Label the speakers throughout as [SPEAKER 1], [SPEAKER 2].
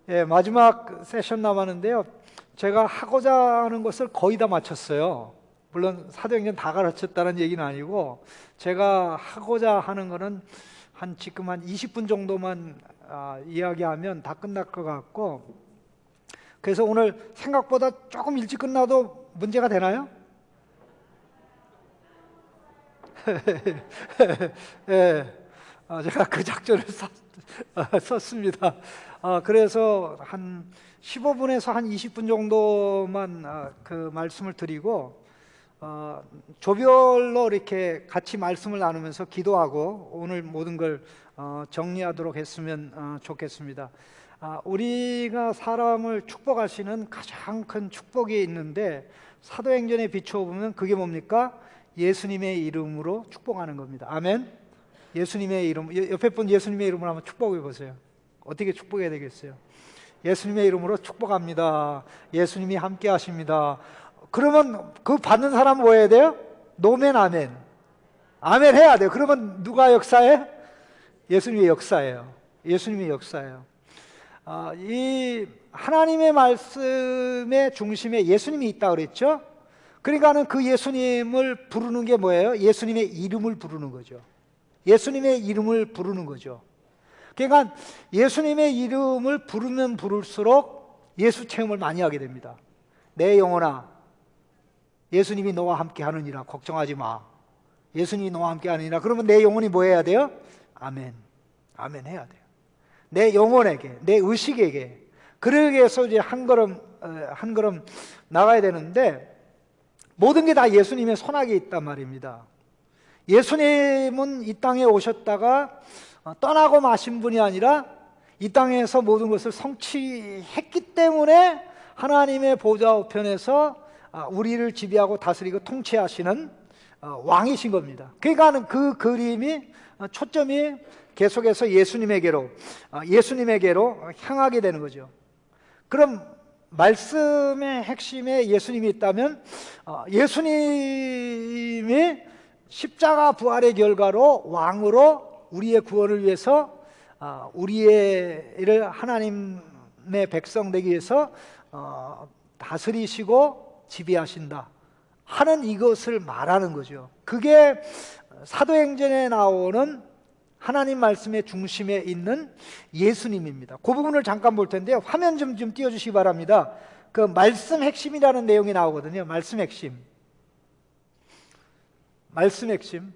[SPEAKER 1] 예, 마지막 세션 남았는데요. 제가 하고자 하는 것을 거의 다 마쳤어요. 물론 사도행전 다 가르쳤다는 얘기는 아니고 제가 하고자 하는 거는 지금 한 20분 정도만 이야기하면 다 끝날 것 같고, 그래서 오늘 생각보다 조금 일찍 끝나도 문제가 되나요? 예, 제가 그 작전을 썼습니다. 그래서 한 15분에서 한 20분 정도만 그 말씀을 드리고, 조별로 이렇게 같이 말씀을 나누면서 기도하고 오늘 모든 걸 정리하도록 했으면 좋겠습니다. 우리가 사람을 축복하시는 가장 큰 축복이 있는데, 사도행전에 비추어 보면 그게 뭡니까? 예수님의 이름으로 축복하는 겁니다. 아멘. 예수님의 이름, 옆에 분 예수님의 이름으로 한번 축복해 보세요. 어떻게 축복해야 되겠어요? 예수님의 이름으로 축복합니다. 예수님이 함께 하십니다. 그러면 그 받는 사람은 뭐 해야 돼요? 노멘 아멘. 아멘 해야 돼요. 그러면 누가 역사해? 예수님의 역사예요. 예수님의 역사예요. 이 하나님의 말씀의 중심에 예수님이 있다 그랬죠? 그러니까는 그 예수님을 부르는 게 뭐예요? 예수님의 이름을 부르는 거죠. 예수님의 이름을 부르는 거죠. 그러니까 예수님의 이름을 부르면 부를수록 예수 체험을 많이 하게 됩니다. 내 영혼아, 예수님이 너와 함께 하느니라 걱정하지 마. 예수님이 너와 함께 하느니라. 그러면 내 영혼이 뭐 해야 돼요? 아멘. 아멘 해야 돼요. 내 영혼에게, 내 의식에게. 그러기 위해서 이제 한 걸음 나가야 되는데, 모든 게 다 예수님의 손아귀에 있단 말입니다. 예수님은 이 땅에 오셨다가 떠나고 마신 분이 아니라 이 땅에서 모든 것을 성취했기 때문에 하나님의 보좌 우편에서 우리를 지배하고 다스리고 통치하시는 왕이신 겁니다. 그러니까 그 그림이 초점이 계속해서 예수님에게로 향하게 되는 거죠. 그럼 말씀의 핵심에 예수님이 있다면 예수님이 십자가 부활의 결과로 왕으로 우리의 구원을 위해서 우리를 하나님의 백성 되기 위해서 다스리시고 지배하신다 하는 이것을 말하는 거죠. 그게 사도행전에 나오는 하나님 말씀의 중심에 있는 예수님입니다. 그 부분을 잠깐 볼 텐데요. 화면 좀 띄워주시기 바랍니다. 그 말씀 핵심이라는 내용이 나오거든요. 말씀 핵심. 말씀 핵심.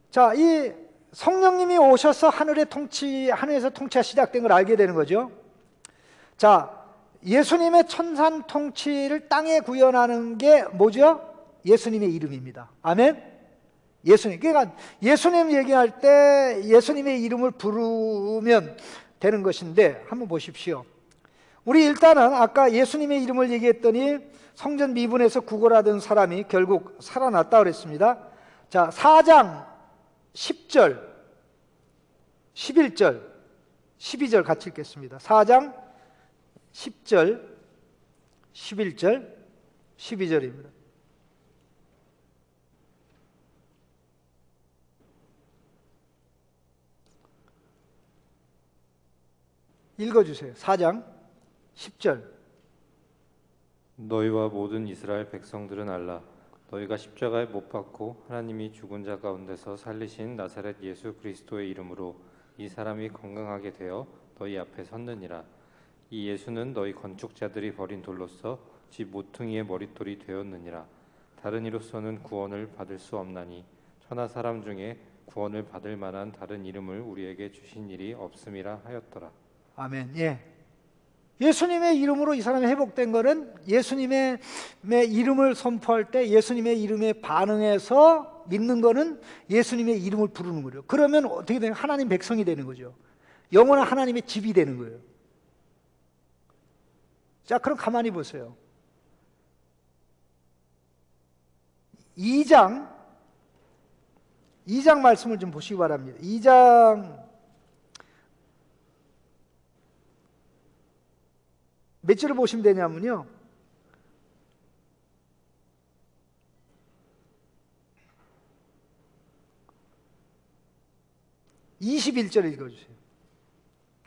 [SPEAKER 1] 자, 이 성령님이 오셔서 하늘에서 통치가 시작된 걸 알게 되는 거죠. 자, 예수님의 천산 통치를 땅에 구현하는 게 뭐죠? 예수님의 이름입니다. 아멘. 예수님. 그러니까 예수님 얘기할 때 예수님의 이름을 부르면 되는 것인데, 한번 보십시오. 우리 일단은 아까 예수님의 이름을 얘기했더니 성전 미분에서 구걸하던 사람이 결국 살아났다 그랬습니다. 자, 4장 10절, 11절, 12절 같이 읽겠습니다. 4장 10절, 11절, 12절입니다. 읽어주세요. 4장 10절.
[SPEAKER 2] 너희와 모든 이스라엘 백성들은 알라. 너희가 십자가에 못 박고 하나님이 죽은 자 가운데서 살리신 나사렛 예수 그리스도의 이름으로 이 사람이 건강하게 되어 너희 앞에 섰느니라. 이 예수는 너희 건축자들이 버린 돌로서 집 모퉁이의 머릿돌이 되었느니라. 다른 이로서는 구원을 받을 수 없나니 천하 사람 중에 구원을 받을 만한 다른 이름을 우리에게 주신 일이 없음이라 하였더라.
[SPEAKER 1] 아멘. 예. 예수님의 이름으로 이 사람이 회복된 거는 예수님의 이름을 선포할 때 예수님의 이름에 반응해서 믿는 거는 예수님의 이름을 부르는 거죠. 그러면 어떻게 되는? 하나님 백성이 되는 거죠. 영원한 하나님의 집이 되는 거예요. 자, 그럼 가만히 보세요. 2장 말씀을 좀 보시기 바랍니다. 2장 몇 절을 보시면 되냐면요, 21절 읽어주세요.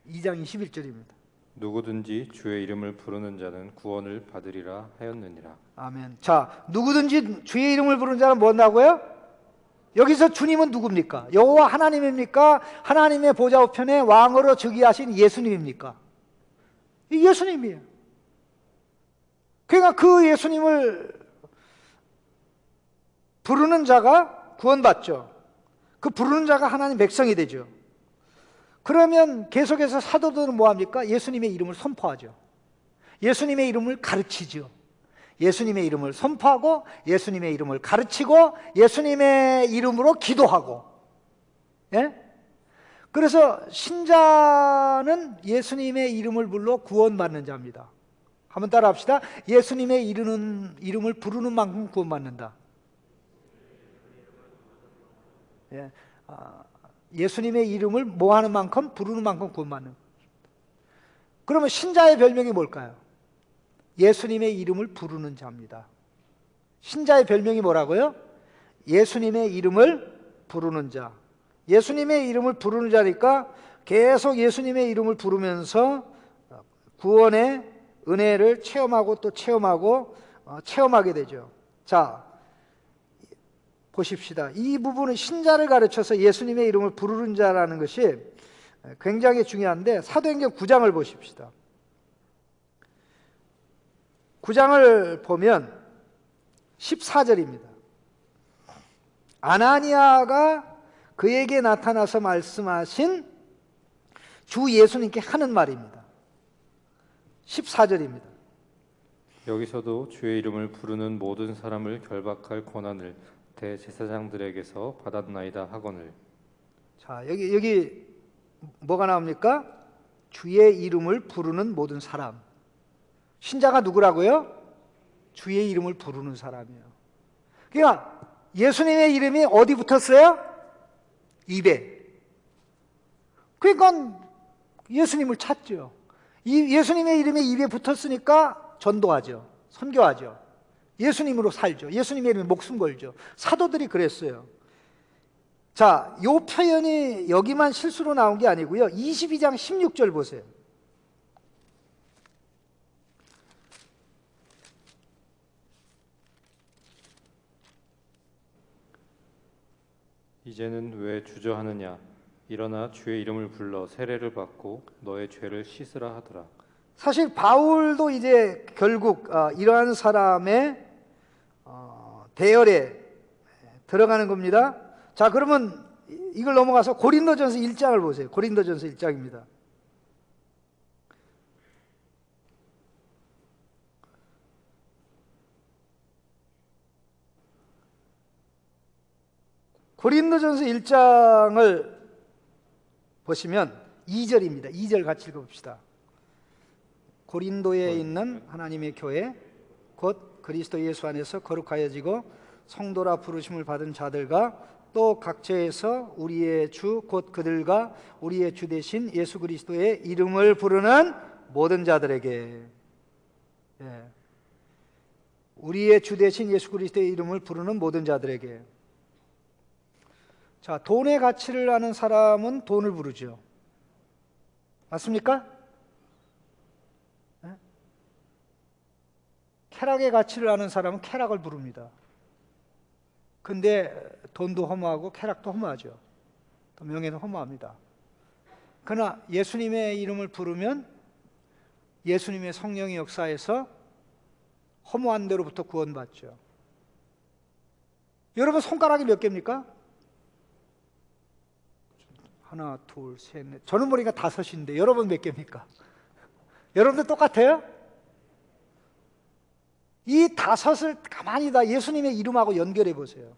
[SPEAKER 1] 2장 21절입니다.
[SPEAKER 2] 누구든지 주의 이름을 부르는 자는 구원을 받으리라 하였느니라.
[SPEAKER 1] 아멘. 자, 누구든지 주의 이름을 부르는 자는 뭐라고요? 여기서 주님은 누굽니까? 여호와 하나님입니까? 하나님의 보좌 우편에 왕으로 즉위하신 예수님입니까? 이 예수님이에요. 그러니까 그 예수님을 부르는 자가 구원받죠. 그 부르는 자가 하나님 백성이 되죠. 그러면 계속해서 사도들은 뭐합니까? 예수님의 이름을 선포하죠. 예수님의 이름을 가르치죠. 예수님의 이름을 선포하고 예수님의 이름을 가르치고 예수님의 이름으로 기도하고. 예? 그래서 신자는 예수님의 이름을 불러 구원받는 자입니다. 한번 따라 합시다. 예수님의 이름을 부르는 만큼 구원받는다. 예. 예수님의 이름을 뭐하는 만큼 부르는 만큼 구원받는. 그러면 신자의 별명이 뭘까요? 예수님의 이름을 부르는 자입니다. 신자의 별명이 뭐라고요? 예수님의 이름을 부르는 자. 예수님의 이름을 부르는 자니까 계속 예수님의 이름을 부르면서 구원의 은혜를 체험하고 또 체험하고 체험하게 되죠. 자, 보십시다. 이 부분은 신자를 가르쳐서 예수님의 이름을 부르는 자라는 것이 굉장히 중요한데 사도행전 9장을 보십시다. 9장을 보면 14절입니다. 아나니아가 그에게 나타나서 말씀하신 주 예수님께 하는 말입니다. 14절입니다.
[SPEAKER 2] 여기서도 주의 이름을 부르는 모든 사람을 결박할 권한을 대제사장들에게서 받았나이다 하거늘.
[SPEAKER 1] 자, 여기 뭐가 나옵니까? 주의 이름을 부르는 모든 사람. 신자가 누구라고요? 주의 이름을 부르는 사람이에요. 그러니까 예수님의 이름이 어디 붙었어요? 입에. 그러니까 예수님을 찾죠. 이 예수님의 이름이 입에 붙었으니까 전도하죠. 선교하죠. 예수님으로 살죠. 예수님의 이름에 목숨 걸죠. 사도들이 그랬어요. 자, 요 표현이 여기만 실수로 나온 게 아니고요. 22장 16절 보세요.
[SPEAKER 2] 이제는 왜 주저하느냐? 일어나 주의 이름을 불러 세례를 받고 너의 죄를 씻으라 하더라.
[SPEAKER 1] 사실 바울도 이제 결국 이러한 사람의 대열에 들어가는 겁니다. 자, 그러면 이걸 넘어가서 고린도전서 1장을 보세요. 고린도전서 1장입니다. 고린도전서 1장을 보시면 2절입니다. 2절 같이 읽어봅시다. 고린도에 있는 하나님의 교회 곧 그리스도 예수 안에서 거룩하여지고 성도라 부르심을 받은 자들과 또 각처에서 우리의 주 곧 그들과 우리의 주 되신 예수 그리스도의 이름을 부르는 모든 자들에게, 우리의 주 되신 예수 그리스도의 이름을 부르는 모든 자들에게. 자, 돈의 가치를 아는 사람은 돈을 부르죠. 맞습니까? 쾌락의 가치를 아는 사람은 쾌락을 부릅니다. 근데 돈도 허무하고 쾌락도 허무하죠. 또 명예도 허무합니다. 그러나 예수님의 이름을 부르면 예수님의 성령의 역사에서 허무한 대로부터 구원받죠. 여러분 손가락이 몇 개입니까? 하나, 둘, 셋, 넷. 저는 보니까 5인데 여러분 몇 개입니까? 여러분들 똑같아요? 이 5을 가만히 다 예수님의 이름하고 연결해 보세요.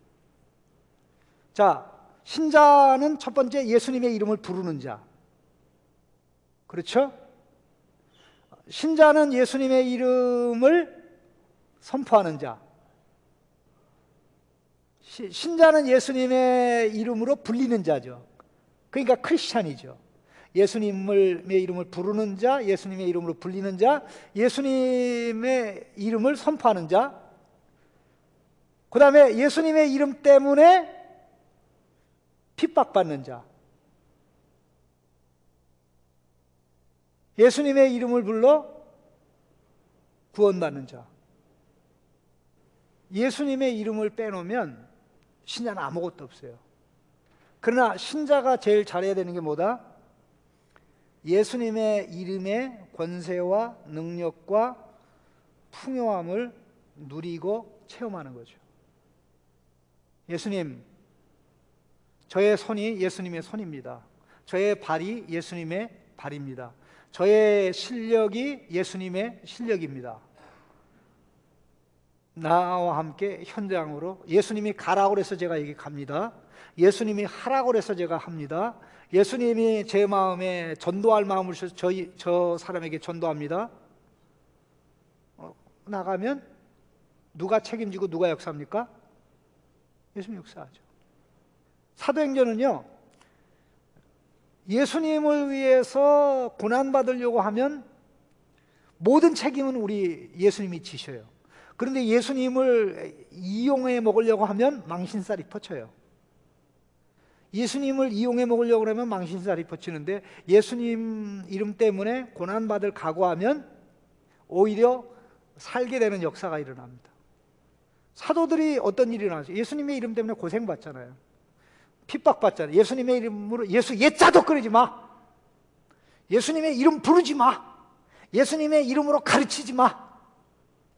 [SPEAKER 1] 자, 신자는 첫 번째 예수님의 이름을 부르는 자. 그렇죠? 신자는 예수님의 이름을 선포하는 자. 신자는 예수님의 이름으로 불리는 자죠. 그러니까 크리스찬이죠. 예수님의 이름을 부르는 자, 예수님의 이름으로 불리는 자, 예수님의 이름을 선포하는 자, 그 다음에 예수님의 이름 때문에 핍박받는 자. 예수님의 이름을 불러 구원받는 자. 예수님의 이름을 빼놓으면 신자는 아무것도 없어요. 그러나 신자가 제일 잘해야 되는 게 뭐다? 예수님의 이름의 권세와 능력과 풍요함을 누리고 체험하는 거죠. 예수님, 저의 손이 예수님의 손입니다. 저의 발이 예수님의 발입니다. 저의 실력이 예수님의 실력입니다. 나와 함께 현장으로 예수님이 가라고 그래서 제가 여기 갑니다. 예수님이 하라고 그래서 제가 합니다. 예수님이 제 마음에 전도할 마음을 주셔서 저 사람에게 전도합니다. 나가면 누가 책임지고 누가 역사합니까? 예수님 역사하죠. 사도행전은요, 예수님을 위해서 고난받으려고 하면 모든 책임은 우리 예수님이 지셔요. 그런데 예수님을 이용해 먹으려고 하면 망신살이 퍼쳐요. 예수님을 이용해 먹으려고 하면 망신살이 퍼치는데 예수님 이름 때문에 고난받을 각오하면 오히려 살게 되는 역사가 일어납니다. 사도들이 어떤 일이 일어나죠? 예수님의 이름 때문에 고생받잖아요. 핍박받잖아요. 예수님의 이름으로 예수 옛자도 끓이지 마. 예수님의 이름 부르지 마. 예수님의 이름으로 가르치지 마.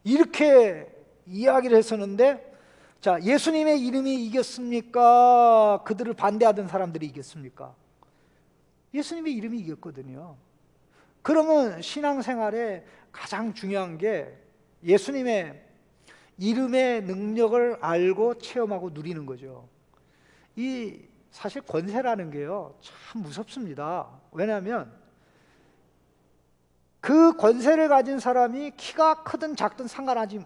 [SPEAKER 1] 이렇게 이야기를 했었는데, 자, 예수님의 이름이 이겼습니까? 그들을 반대하던 사람들이 이겼습니까? 예수님의 이름이 이겼거든요. 그러면 신앙생활에 가장 중요한 게 예수님의 이름의 능력을 알고 체험하고 누리는 거죠. 이 사실 권세라는 게요, 참 무섭습니다. 왜냐하면 그 권세를 가진 사람이 키가 크든 작든 상관하지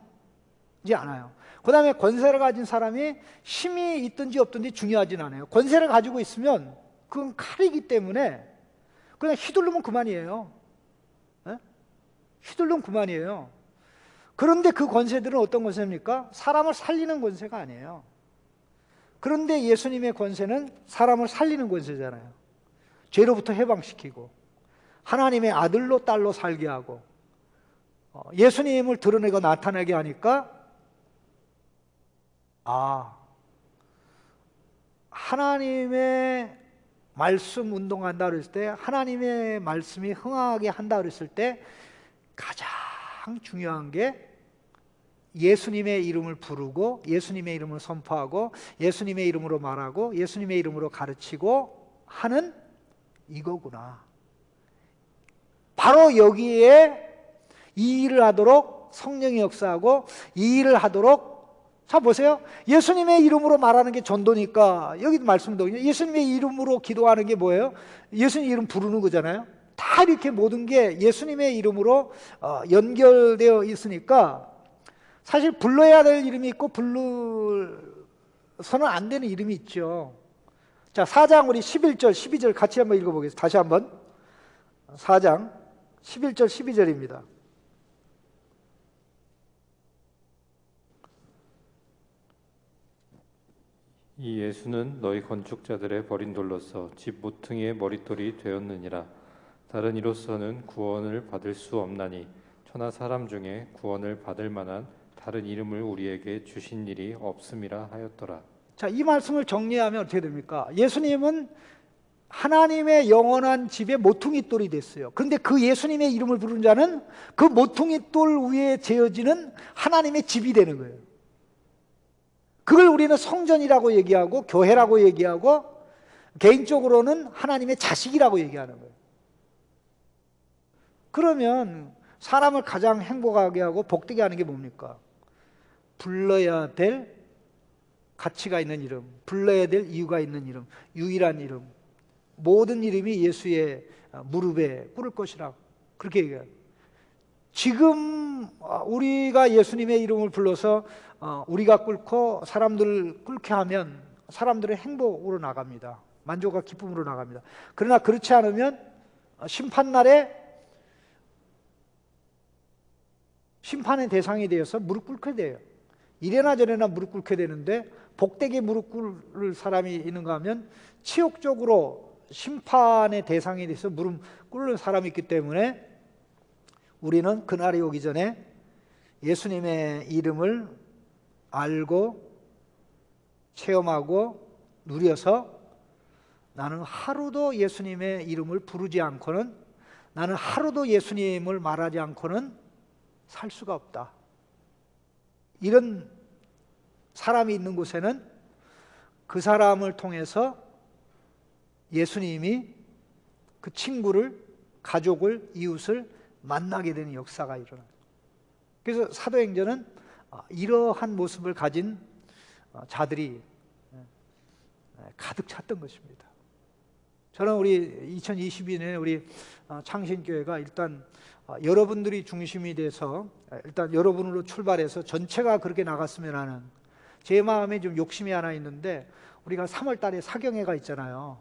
[SPEAKER 1] 않아요. 그 다음에 권세를 가진 사람이 힘이 있든지 없든지 중요하진 않아요. 권세를 가지고 있으면 그건 칼이기 때문에 그냥 휘두르면 그만이에요. 네? 휘두르면 그만이에요. 그런데 그 권세들은 어떤 권세입니까? 사람을 살리는 권세가 아니에요. 그런데 예수님의 권세는 사람을 살리는 권세잖아요. 죄로부터 해방시키고 하나님의 아들로 딸로 살게 하고 예수님을 드러내고 나타나게 하니까 하나님의 말씀 운동한다 그랬을 때, 하나님의 말씀이 흥하게 한다 그랬을 때 가장 중요한 게 예수님의 이름을 부르고 예수님의 이름을 선포하고 예수님의 이름으로 말하고 예수님의 이름으로 가르치고 하는 이거구나. 바로 여기에 이 일을 하도록 성령이 역사하고 이 일을 하도록, 자 보세요. 예수님의 이름으로 말하는 게 전도니까 여기도 말씀도 예수님의 이름으로 기도하는 게 뭐예요? 예수님 이름 부르는 거잖아요. 다 이렇게 모든 게 예수님의 이름으로 연결되어 있으니까 사실 불러야 될 이름이 있고 불러서는 안 되는 이름이 있죠. 자, 4장 우리 11절 12절 같이 한번 읽어보겠습니다. 다시 한번 4장 11절 12절입니다.
[SPEAKER 2] 이 예수는 너희 건축자들의 버린 돌로서 집 모퉁이의 머릿돌이 되었느니라. 다른 이로서는 구원을 받을 수 없나니 천하 사람 중에 구원을 받을 만한 다른 이름을 우리에게 주신 일이 없음이라 하였더라.
[SPEAKER 1] 자, 이 말씀을 정리하면 어떻게 됩니까? 예수님은 하나님의 영원한 집의 모퉁이돌이 됐어요. 그런데 그 예수님의 이름을 부르는 자는 그 모퉁이돌 위에 재어지는 하나님의 집이 되는 거예요. 그걸 우리는 성전이라고 얘기하고 교회라고 얘기하고 개인적으로는 하나님의 자식이라고 얘기하는 거예요. 그러면 사람을 가장 행복하게 하고 복되게 하는 게 뭡니까? 불러야 될 가치가 있는 이름, 불러야 될 이유가 있는 이름, 유일한 이름, 모든 이름이 예수의 무릎에 꿇을 것이라 그렇게 얘기해요. 지금 우리가 예수님의 이름을 불러서 우리가 꿇고 사람들을 꿇게 하면 사람들의 행복으로 나갑니다. 만족과 기쁨으로 나갑니다. 그러나 그렇지 않으면 심판날에 심판의 대상이 되어서 무릎 꿇게 돼요. 이래나 저래나 무릎 꿇게 되는데 복되게 무릎 꿇을 사람이 있는가 하면 치욕적으로 심판의 대상이 돼서 무릎 꿇는 사람이 있기 때문에 우리는 그날이 오기 전에 예수님의 이름을 알고 체험하고 누려서 나는 하루도 예수님의 이름을 부르지 않고는, 나는 하루도 예수님을 말하지 않고는 살 수가 없다. 이런 사람이 있는 곳에는 그 사람을 통해서 예수님이 그 친구를, 가족을, 이웃을 만나게 되는 역사가 일어나요. 그래서 사도행전은 이러한 모습을 가진 자들이 가득 찼던 것입니다. 저는 우리 2022년에 우리 창신교회가 일단 여러분들이 중심이 돼서 일단 여러분으로 출발해서 전체가 그렇게 나갔으면 하는 제 마음에 좀 욕심이 하나 있는데, 우리가 3월 달에 사경회가 있잖아요.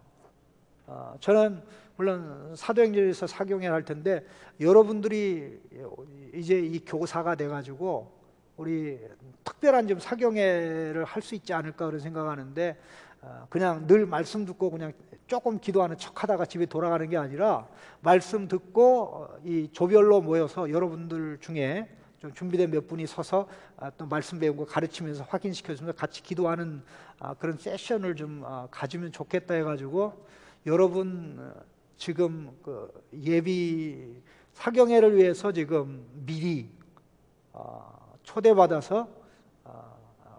[SPEAKER 1] 저는 물론 사도행전에서 사경회를 할 텐데 여러분들이 이제 이 교사가 돼가지고 우리 특별한 좀 사경회를 할 수 있지 않을까 그런 생각하는데, 그냥 늘 말씀 듣고 그냥 조금 기도하는 척하다가 집에 돌아가는 게 아니라 말씀 듣고 이 조별로 모여서 여러분들 중에 좀 준비된 몇 분이 서서 또 말씀 배운 거 가르치면서 확인시켜주면서 같이 기도하는 그런 세션을 좀 가지면 좋겠다 해가지고, 여러분 지금 그 예비 사경회를 위해서 지금 미리 초대받아서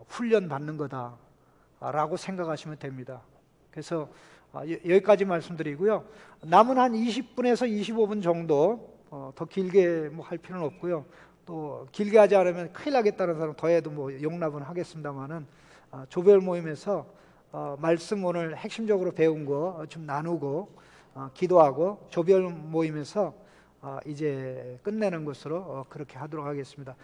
[SPEAKER 1] 훈련 받는 거다라고 생각하시면 됩니다. 그래서 여기까지 말씀드리고요. 남은 한 20분에서 25분 정도, 더 길게 뭐 할 필요는 없고요. 또 길게 하지 않으면 큰일 나겠다는 사람 더해도 뭐 용납은 하겠습니다만은, 조별 모임에서 말씀 오늘 핵심적으로 배운 거 좀 나누고 기도하고 조별 모임에서 이제 끝내는 것으로 그렇게 하도록 하겠습니다.